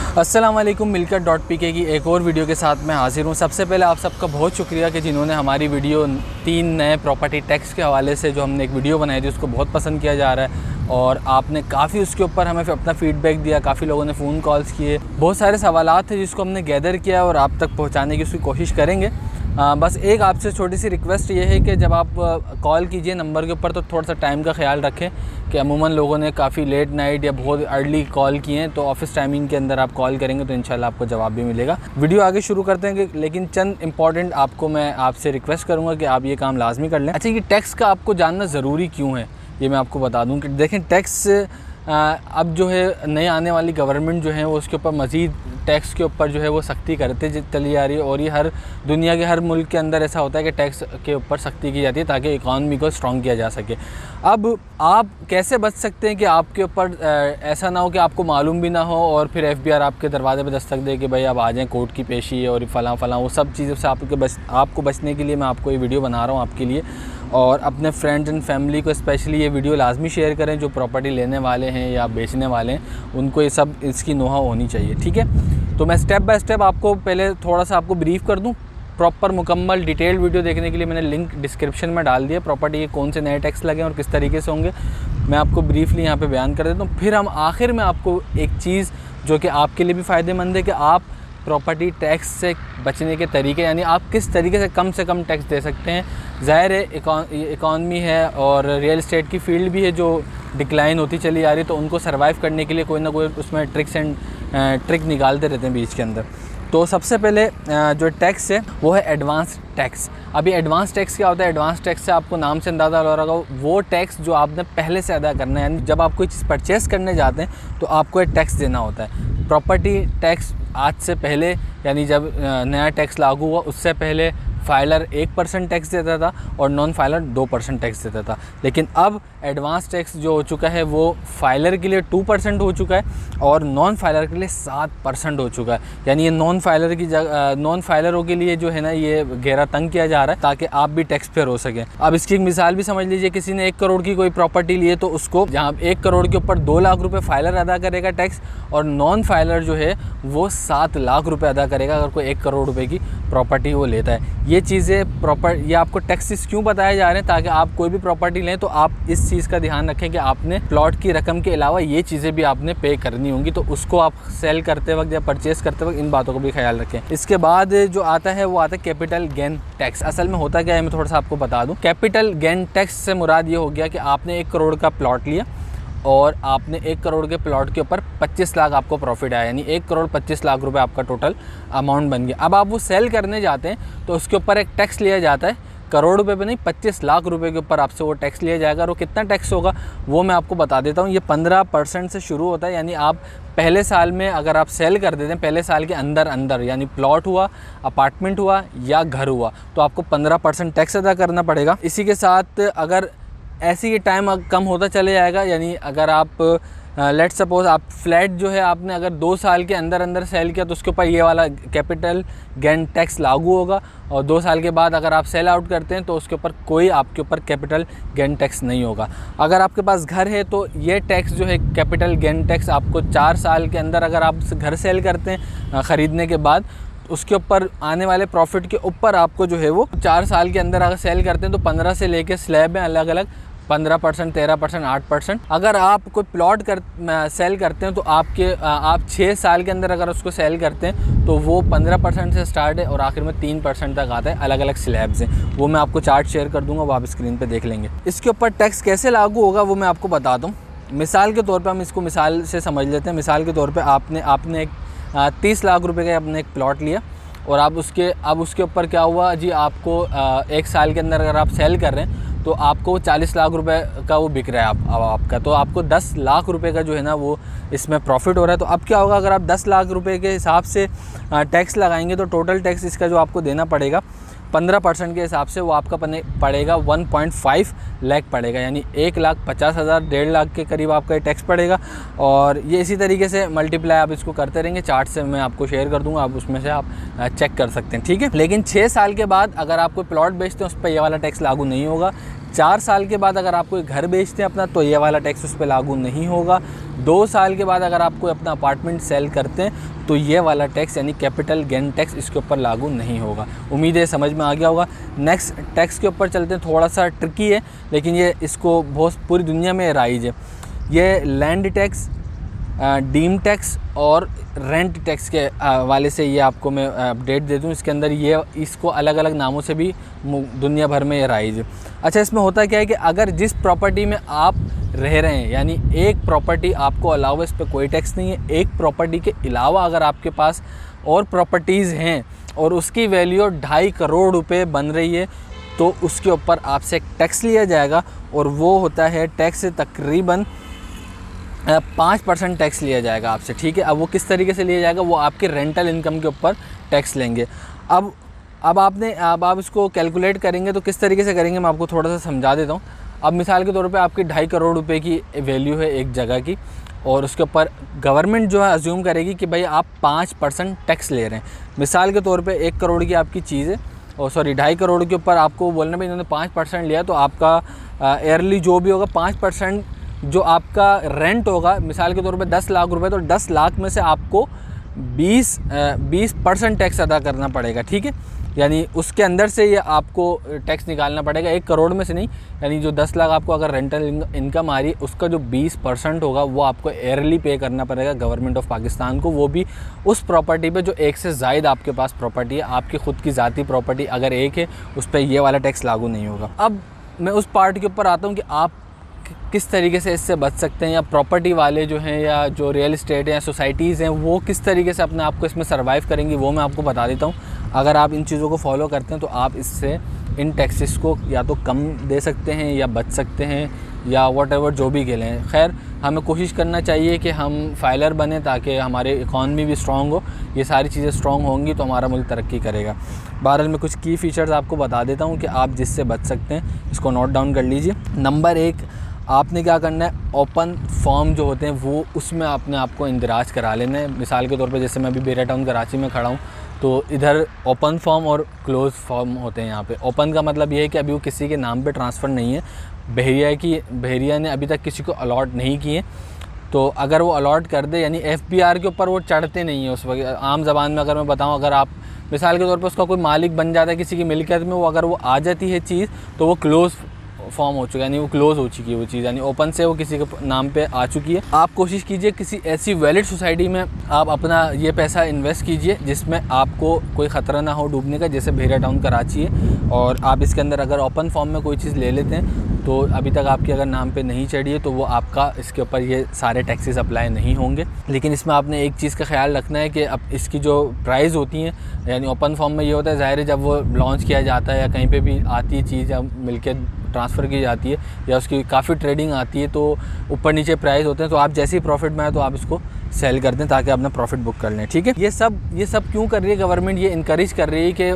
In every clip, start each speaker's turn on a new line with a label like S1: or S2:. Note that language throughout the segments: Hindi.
S1: अस्सलाम वालेकुम। मिलकर.pk की एक और वीडियो के साथ मैं हाजिर हूँ। सबसे पहले आप सबका बहुत शुक्रिया कि जिन्होंने हमारी वीडियो 3 नए प्रॉपर्टी टैक्स के हवाले से जो हमने एक वीडियो बनाई थी उसको बहुत पसंद किया जा रहा है और आपने काफ़ी उसके ऊपर हमें अपना फ़ीडबैक दिया। काफ़ी लोगों ने फ़ोन कॉल्स किए, बहुत सारे सवालात थे जिसको हमने गैदर किया और आप तक पहुँचाने की उसकी कोशिश करेंगे। बस एक आपसे छोटी सी रिक्वेस्ट ये है कि जब आप कॉल कीजिए नंबर के ऊपर तो थोड़ा सा टाइम का ख्याल रखें कि अमूमन लोगों ने काफ़ी लेट नाइट या बहुत अर्ली कॉल किए हैं, तो ऑफिस टाइमिंग के अंदर आप कॉल करेंगे तो इंशाल्लाह आपको जवाब भी मिलेगा। वीडियो आगे शुरू करते हैं लेकिन चंद इंपॉर्टेंट आपको मैं आपसे रिक्वेस्ट करूँगा कि आप ये काम लाजमी कर लें। अच्छा, ये टैक्स का आपको जानना ज़रूरी क्यों है ये मैं आपको बता दूँ कि देखें, टैक्स अब जो है नए आने वाली गवर्नमेंट जो है वो उसके ऊपर मज़ीद टैक्स के ऊपर जो है वो सख्ती करते चली जा रही है और ये हर दुनिया के हर मुल्क के अंदर ऐसा होता है कि टैक्स के ऊपर सख्ती की जाती है ताकि इकॉनमी को स्ट्रॉन्ग किया जा सके। अब आप कैसे बच सकते हैं कि आपके ऊपर ऐसा ना हो कि आपको मालूम भी ना हो और फिर FBI आपके दरवाजे पे दस्तक दे कि भाई आप आ जाएँ, कोर्ट की पेशी है और फ़लाँ वो सब चीज़ों से आपको बचने के लिए मैं आपको ये वीडियो बना रहा हूँ आपके लिए। और अपने फ्रेंड्स एंड फैमिली को स्पेशली ये वीडियो लाजमी शेयर करें जो प्रॉपर्टी लेने वाले हैं या बेचने वाले हैं, उनको ये सब इसकी नोहा होनी चाहिए। ठीक है, तो मैं स्टेप बाय स्टेप आपको पहले थोड़ा सा आपको ब्रीफ़ कर दूं। प्रॉपर मुकम्मल डिटेल्ड वीडियो देखने के लिए मैंने लिंक डिस्क्रिप्शन में डाल दिया। प्रॉपर्टी के कौन से नए टैक्स लगे और किस तरीके से होंगे मैं आपको ब्रीफली यहाँ पे बयान कर देता हूँ। फिर हम आखिर में आपको एक चीज़ जो कि आपके लिए भी फ़ायदेमंद है कि आप प्रॉपर्टी टैक्स से बचने के तरीके, यानी आप किस तरीके से कम टैक्स दे सकते हैं। ज़ाहिर है इकॉनमी है और रियल इस्टेट की फील्ड भी है जो डिक्लाइन होती चली आ रही है, तो उनको सर्वाइव करने के लिए कोई ना कोई उसमें ट्रिक निकालते रहते हैं बीच के अंदर। तो सबसे पहले जो टैक्स है वो है एडवांस टैक्स। अभी एडवांस टैक्स क्या होता है? एडवांस टैक्स से आपको नाम से अंदाज़ा हो रहा होगा, वो टैक्स जो आपने पहले से अदा करना है। यानी जब आप कोई चीज़ परचेस करने जाते हैं तो आपको एक टैक्स देना होता है। प्रॉपर्टी टैक्स आज से पहले, यानी जब नया टैक्स लागू हुआ उससे पहले फाइलर 1% टैक्स देता था और नॉन फाइलर 2% टैक्स देता था। लेकिन अब एडवांस टैक्स जो हो चुका है वो फाइलर के लिए 2% हो चुका है और नॉन फाइलर के लिए 7% हो चुका है। यानी ये नॉन फाइलरों के लिए जो है ना ये घेरा तंग किया जा रहा है ताकि आप भी टैक्स पेयर हो सकें। अब इसकी एक मिसाल भी समझ लीजिए, किसी ने 1 करोड़ की कोई प्रॉपर्टी ली है तो उसको जहाँ 1 करोड़ के ऊपर 2 लाख रुपये फाइलर अदा करेगा टैक्स और नॉन फाइलर जो है वो 7 लाख रुपये अदा करेगा अगर कोई 1 करोड़ रुपये की प्रॉपर्टी वो लेता है। ये चीज़ें ये आपको टैक्सेस क्यों बताए जा रहे हैं? ताकि आप कोई भी प्रॉपर्टी लें तो आप इस चीज़ का ध्यान रखें कि आपने प्लॉट की रकम के अलावा ये चीज़ें भी आपने पे करनी होंगी, तो उसको आप सेल करते वक्त या परचेज़ करते वक्त इन बातों को भी ख्याल रखें। इसके बाद जो आता है वो आता है कैपिटल गेन टैक्स। असल में होता क्या है मैं थोड़ा सा आपको बता दूँ। कैपिटल गेन टैक्स से मुराद ये हो गया कि आपने 1 करोड़ का प्लॉट लिया और आपने 1 करोड़ के प्लॉट के ऊपर 25 लाख आपको प्रॉफिट आया, यानी 1 करोड़ 25 लाख रुपए आपका टोटल अमाउंट बन गया। अब आप वो सेल करने जाते हैं तो उसके ऊपर एक टैक्स लिया जाता है, करोड़ रुपए पे नहीं 25 लाख रुपए के ऊपर आपसे वो टैक्स लिया जाएगा। और वो कितना टैक्स होगा वो मैं आपको बता देता हूँ। ये 15% से शुरू होता है, यानी आप पहले साल में अगर आप सेल कर देते हैं, पहले साल के अंदर यानी प्लॉट हुआ, अपार्टमेंट हुआ या घर हुआ, तो आपको 15% टैक्स अदा करना पड़ेगा। इसी के साथ अगर ऐसे ही टाइम कम होता चले जाएगा, यानी अगर आप लेट सपोज आप फ्लैट जो है आपने अगर 2 साल के अंदर सेल किया तो उसके ऊपर ये वाला कैपिटल गेन टैक्स लागू होगा और 2 साल के बाद अगर आप सेल आउट करते हैं तो उसके ऊपर कोई आपके ऊपर कैपिटल गेन टैक्स नहीं होगा। अगर आपके पास घर है तो ये टैक्स जो है कैपिटल गेन टैक्स आपको 4 साल के अंदर अगर आप घर सेल करते हैं ख़रीदने के बाद, उसके ऊपर आने वाले प्रॉफिट के ऊपर आपको जो है वो 4 साल के अंदर अगर सेल करते हैं तो 15 से लेके स्लैब में अलग अलग 15%, 13%, 8%। अगर आप कोई प्लॉट सेल करते हैं तो आप 6 साल के अंदर अगर उसको सेल करते हैं तो वो 15% से स्टार्ट है और आखिर में 3% तक आता है। अलग अलग स्लैब्स हैं, वो मैं आपको चार्ट शेयर कर दूंगा, वो आप स्क्रीन पे देख लेंगे। इसके ऊपर टैक्स कैसे लागू होगा वो मैं आपको बता दूँ। मिसाल के तौर पर हम इसको मिसाल से समझ लेते हैं। मिसाल के तौर पर आपने एक 30 लाख रुपये का आपने एक प्लॉट लिया और अब उसके ऊपर क्या हुआ जी, आपको 1 साल के अंदर अगर आप सेल कर रहे हैं तो आपको 40 लाख रुपए का वो बिक रहा है आपका, तो आपको 10 लाख रुपए का जो है ना वो इसमें प्रॉफिट हो रहा है। तो अब क्या होगा, अगर आप 10 लाख रुपए के हिसाब से टैक्स लगाएंगे तो टोटल टैक्स इसका जो आपको देना पड़ेगा 15% के हिसाब से वो आपका पड़ेगा 1.5 लाख पड़ेगा, यानी 1,50,000 1.5 लाख के करीब आपका ये टैक्स पड़ेगा। और ये इसी तरीके से मल्टीप्लाई आप इसको करते रहेंगे। चार्ट से मैं आपको शेयर कर दूंगा, आप उसमें से आप चेक कर सकते हैं, ठीक है। लेकिन 6 साल के बाद अगर आप कोई प्लॉट बेचते हैं उस पर ये वाला टैक्स लागू नहीं होगा। 4 साल के बाद अगर आप कोई घर बेचते हैं अपना तो ये वाला टैक्स उस पर लागू नहीं होगा। 2 साल के बाद अगर आप कोई अपना अपार्टमेंट सेल करते हैं तो ये वाला टैक्स यानी कैपिटल गेन टैक्स इसके ऊपर लागू नहीं होगा। उम्मीद है समझ में आ गया होगा। नेक्स्ट टैक्स के ऊपर चलते हैं, थोड़ा सा ट्रिकी है लेकिन ये इसको बहुत पूरी दुनिया में राइज है। ये लैंड टैक्स, डीम टैक्स और रेंट टैक्स के वाले से ये आपको मैं अपडेट दे दूँ। इसके अंदर ये इसको अलग अलग नामों से भी दुनिया भर में ये राइज है। अच्छा, इसमें होता क्या है कि अगर जिस प्रॉपर्टी में आप रह रहे हैं यानी एक प्रॉपर्टी आपको अलावा इस पर कोई टैक्स नहीं है, एक प्रॉपर्टी के अलावा अगर आपके पास और प्रॉपर्टीज़ हैं और उसकी वैल्यू 2.5 करोड़ रुपए बन रही है तो उसके ऊपर आपसे एक टैक्स लिया जाएगा और वो होता है टैक्स तकरीबन 5% टैक्स लिया जाएगा आपसे। ठीक है, अब वो किस तरीके से लिया जाएगा, वो आपके रेंटल इनकम के ऊपर टैक्स लेंगे। अब आप इसको कैलकुलेट करेंगे तो किस तरीके से करेंगे मैं आपको थोड़ा सा समझा देता हूँ। अब मिसाल के तौर पे आपकी 2.5 करोड़ रुपए की वैल्यू है एक जगह की और उसके ऊपर गवर्नमेंट जो है अज्यूम करेगी कि भाई आप 5% टैक्स ले रहे हैं। मिसाल के तौर पे 1 करोड़ की आपकी चीज़ है और 2.5 करोड़ के ऊपर आपको बोलना भाई इन्होंने 5% लिया तो आपका ईयरली जो भी होगा 5% जो आपका रेंट होगा, मिसाल के तौर पे 10 लाख रुपए, तो 10 लाख में से आपको 20% टैक्स अदा करना पड़ेगा। ठीक है, यानी उसके अंदर से ये आपको टैक्स निकालना पड़ेगा, 1 करोड़ में से नहीं। यानी जो 10 लाख आपको अगर रेंटल इनकम आ रही है उसका जो 20% होगा वो आपको ईयरली पे करना पड़ेगा गवर्नमेंट ऑफ पाकिस्तान को, वो भी उस प्रॉपर्टी पे जो एक से ज़ायद आपके पास प्रॉपर्टी है। आपकी ख़ुद की ज़ाती प्रॉपर्टी अगर एक है उस पर ये वाला टैक्स लागू नहीं होगा। अब मैं उस पार्ट के ऊपर आता हूँ कि आप किस तरीके से इससे बच सकते हैं, या प्रॉपर्टी वाले जो हैं या जो रियल इस्टेट या सोसाइटीज़ हैं वो किस तरीके से अपने आप को इसमें सर्वाइव करेंगी, वो मैं आपको बता देता हूँ। अगर आप इन चीज़ों को फॉलो करते हैं तो आप इससे इन टैक्सेस को या तो कम दे सकते हैं या बच सकते हैं या व्हाटएवर जो भी खेलें। खैर, हमें कोशिश करना चाहिए कि हम फाइलर बने ताकि हमारे इकॉनमी भी स्ट्रॉन्ग हो। ये सारी चीज़ें स्ट्रॉन्ग होंगी तो हमारा मुल्क तरक्की करेगा। बहरहाल मैं कुछ की फ़ीचर्स आपको बता देता हूँ कि आप जिससे बच सकते हैं, इसको नोट डाउन कर लीजिए। नंबर 1, आपने क्या करना है, ओपन फॉर्म जो होते हैं वो उसमें अपने आप को इंदराज करा लेना है। मिसाल के तौर पे जैसे मैं अभी बेरिया टाउन कराची में खड़ा हूँ तो इधर ओपन फॉर्म और क्लोज़ फॉर्म होते हैं। यहाँ पे ओपन का मतलब ये है कि अभी वो किसी के नाम पे ट्रांसफ़र नहीं है, बहरिया ने अभी तक किसी को अलॉट नहीं किए। तो अगर वो अलॉट कर दे यानी FBR के ऊपर वो चढ़ते नहीं है उस वक्त। आम ज़बान में अगर मैं बताऊँ, अगर आप मिसाल के तौर पर उसका कोई मालिक बन जाता है किसी की मिल्कियत में, वो अगर वो आ जाती है चीज़ तो वो क्लोज़ फॉर्म हो चुका है, यानी वो क्लोज़ हो चुकी है वो चीज़, यानी ओपन से वो किसी के नाम पे आ चुकी है। आप कोशिश कीजिए किसी ऐसी वैलिड सोसाइटी में आप अपना ये पैसा इन्वेस्ट कीजिए जिसमें आपको कोई ख़तरा ना हो डूबने का, जैसे बहरिया टाउन कराची है। और आप इसके अंदर अगर ओपन फॉर्म में कोई चीज़ ले लेते हैं तो अभी तक आपके अगर नाम पे नहीं चढ़ी है तो वो आपका इसके ऊपर ये सारे टैक्सेस अप्लाई नहीं होंगे। लेकिन इसमें आपने एक चीज़ का ख्याल रखना है कि अब इसकी जो प्राइस होती हैं, यानी ओपन फॉर्म में ये होता है, ज़ाहिर है जब वो लॉन्च किया जाता है या कहीं पे भी आती है चीज़ या मिल्कियत ट्रांसफ़र की जाती है या उसकी काफ़ी ट्रेडिंग आती है तो ऊपर नीचे प्राइस होते हैं। तो आप जैसे ही प्रॉफिट में आए तो आप इसको सेल कर दें ताकि अपना प्रॉफिट बुक कर लें। ठीक है, ये सब क्यों कर रही है गवर्नमेंट? ये इनकरेज कर रही है कि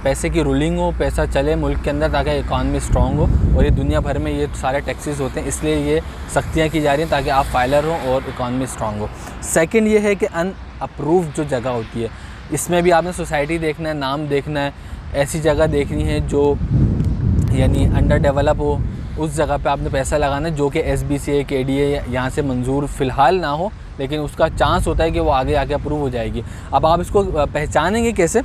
S1: पैसे की रूलिंग हो, पैसा चले मुल्क के अंदर ताकि इकॉनमी स्ट्रॉन्ग हो। और ये दुनिया भर में ये सारे टैक्सेस होते हैं, इसलिए ये सख्तियाँ की जा रही हैं ताकि आप फाइलर हों और इकॉनमी स्ट्रॉन्ग हो। सेकेंड ये है कि अनअप्रूव्ड जो जगह होती है, इसमें भी आपने सोसाइटी देखना है, नाम देखना है, ऐसी जगह देखनी है जो यानी अंडर डेवलप हो, उस जगह पे आपने पैसा लगाना है जो कि SBCA KDA यहाँ से मंजूर फ़िलहाल ना हो, लेकिन उसका चांस होता है कि वो आगे आके अप्रूव हो जाएगी। अब आप इसको पहचानेंगे कैसे?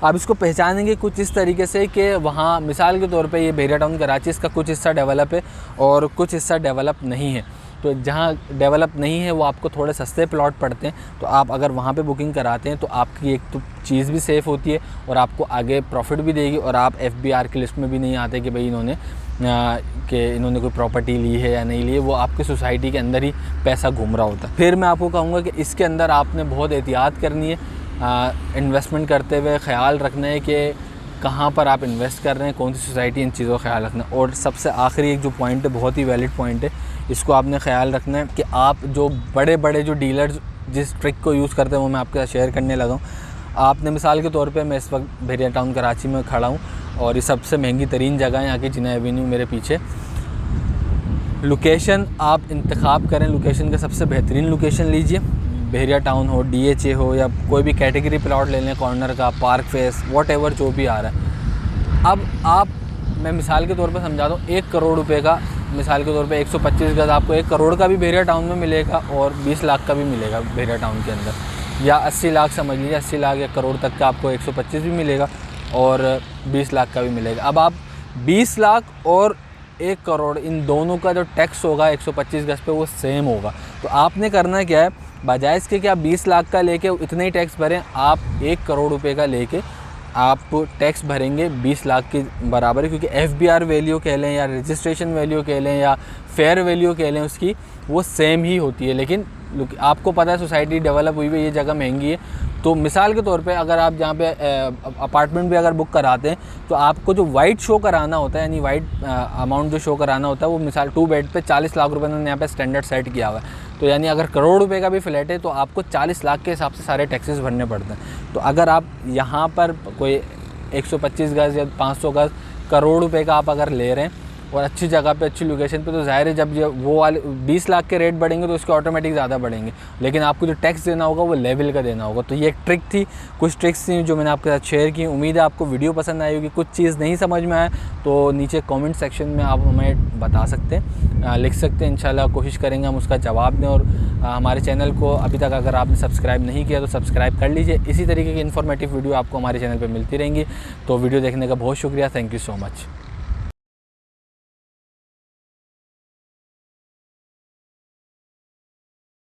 S1: आप इसको पहचानेंगे कुछ इस तरीके से कि वहाँ मिसाल के तौर पे ये बहरिया टाउन कराची, इसका कुछ हिस्सा डेवलप है और कुछ हिस्सा डेवलप नहीं है। तो जहाँ डेवलप नहीं है वो आपको थोड़े सस्ते प्लॉट पड़ते हैं, तो आप अगर वहाँ पे बुकिंग कराते हैं तो आपकी एक तो चीज़ भी सेफ़ होती है और आपको आगे प्रॉफिट भी देगी और आप FBR की लिस्ट में भी नहीं आते कि भाई इन्होंने कोई प्रॉपर्टी ली है या नहीं ली है। वो आपकी सोसाइटी के अंदर ही पैसा घूम रहा होता है। फिर मैं आपको कहूँगा कि इसके अंदर आपने बहुत एहतियात करनी है, इन्वेस्टमेंट करते हुए ख़याल रखना है कि कहाँ पर आप इन्वेस्ट कर रहे हैं, कौन सी सोसाइटी, इन चीज़ों का ख्याल रखना। और सबसे आखिरी एक जो पॉइंट है, बहुत ही वैलिड पॉइंट है, इसको आपने ख्याल रखना है कि आप जो बड़े बड़े जो डीलर्स जिस ट्रिक को यूज़ करते हैं वो मैं आपके साथ शेयर करने लगा हूँ। आपने मिसाल के तौर पे मैं इस वक्त बहरिया टाउन कराची में खड़ा हूँ और ये सबसे महंगी तरीन जगह है यहाँ की, जिना एवेन्यू मेरे पीछे। लोकेशन आप इंतखाब करें, लोकेशन का सबसे बेहतरीन लोकेशन लीजिए, बहरिया टाउन हो, DHA हो या कोई भी कैटेगरी प्लॉट ले लें, कॉर्नर का, पार्क फेस, व्हाटएवर जो भी आ रहा है। अब मैं मिसाल के तौर पर समझा दूँ, 1 करोड़ रुपए का मिसाल के तौर पे 125 गज़ आपको 1 करोड़ का भी बहरिया टाउन में मिलेगा और 20 लाख का भी मिलेगा बहरिया टाउन के अंदर, या 80 लाख समझ लीजिए, 80 लाख या करोड़ तक का आपको 125 भी मिलेगा और 20 लाख का भी मिलेगा। अब आप 20 लाख और 1 करोड़ इन दोनों का जो टैक्स होगा 125 गज़ पे वो सेम होगा। तो आपने करना क्या है, बजाय इसके कि आप 20 लाख का लेके इतने ही टैक्स भरें, आप 1 करोड़ रुपए का लेके आप टैक्स भरेंगे 20 लाख के बराबर है, क्योंकि FBR वैल्यू कह लें या रजिस्ट्रेशन वैल्यू कह लें या फेयर वैल्यू कह लें, उसकी वो सेम ही होती है। लेकिन आपको पता है सोसाइटी डेवलप हुई है, ये जगह महंगी है, तो मिसाल के तौर पे अगर आप जहाँ पे अपार्टमेंट भी अगर बुक कराते हैं तो आपको जो वाइट शो कराना होता है, यानी वाइट अमाउंट जो शो कराना होता है, वो मिसाल 2 बेड पे 40 लाख रुपए उन्होंने यहाँ पे स्टैंडर्ड सेट किया हुआ है। तो यानी अगर करोड़ रुपए का भी फ्लैट है तो आपको 40 लाख के हिसाब से सारे टैक्सेस भरने पड़ते हैं। तो अगर आप यहाँ पर कोई 125 गज़ या 500 गज़ करोड़ रुपए का आप अगर ले रहे हैं और अच्छी जगह पे अच्छी लोकेशन पे, तो ज़ाहिर है जब वो वाले 20 लाख के रेट बढ़ेंगे तो उसके ऑटोमेटिक ज़्यादा बढ़ेंगे, लेकिन आपको जो टैक्स देना होगा वो लेवल का देना होगा। तो ये एक ट्रिक थी, कुछ ट्रिक्स थी जो मैंने आपके साथ शेयर की। उम्मीद है आपको वीडियो पसंद आई होगी। कुछ चीज़ नहीं समझ में आए तो नीचे कमेंट सेक्शन में आप हमें बता सकते हैं, लिख सकते हैं। इंशाल्लाह कोशिश करेंगे हम उसका जवाब दें। और हमारे चैनल को अभी तक अगर आपने सब्सक्राइब नहीं किया तो सब्सक्राइब कर लीजिए। इसी तरीके की इन्फॉर्मेटिव वीडियो आपको हमारे चैनल पर मिलती रहेंगी। तो वीडियो देखने का बहुत शुक्रिया। Thank you so much.